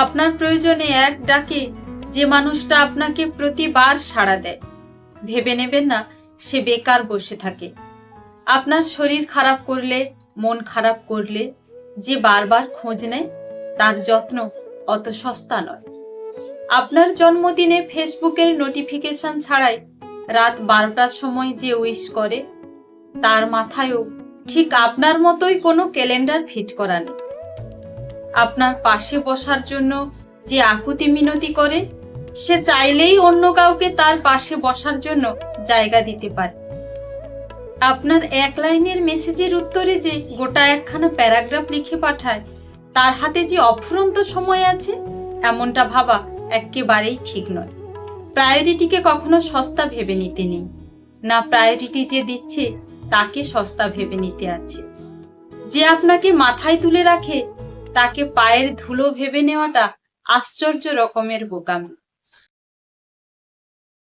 আপনার প্রয়োজনে এক ডাকে যে মানুষটা আপনাকে প্রতিবার সাড়া দেয়, ভেবে নেবেন না সে বেকার বসে থাকে। আপনার শরীর খারাপ করলে, মন খারাপ করলে যে বারবার খোঁজ নেয়, তার যত্ন অত সস্তা নয়। আপনার জন্মদিনে ফেসবুকের নোটিফিকেশন ছাড়াই রাত 12টার সময় যে উইশ করে, তার মাথায়ও ঠিক আপনার মতোই কোনো ক্যালেন্ডার ফিট করা নেই। আপনার পাশে বসার জন্য যে আকুতি মিনতি করে, সে চাইলেই অন্য কাউকে তার পাশে বসার জন্য জায়গা দিতে পারে। আপনার এক লাইনের মেসেজের উত্তরে যে গোটা একখানা প্যারাগ্রাফ লিখে পাঠায়, তার হাতে যে অফুরন্ত সময় আছে, এমনটা ভাবা একেবারেই ঠিক নয়। প্রায়োরিটিকে কখনো সস্তা ভেবে নিতে নেই, না প্রায়োরিটি যে দিচ্ছে তাকে সস্তা ভেবে নিতে আছে। যে আপনাকে মাথায় তুলে রাখে, তাকে পায়ের ধুলো ভেবে নেওয়াটা আশ্চর্য রকমের বোকামি।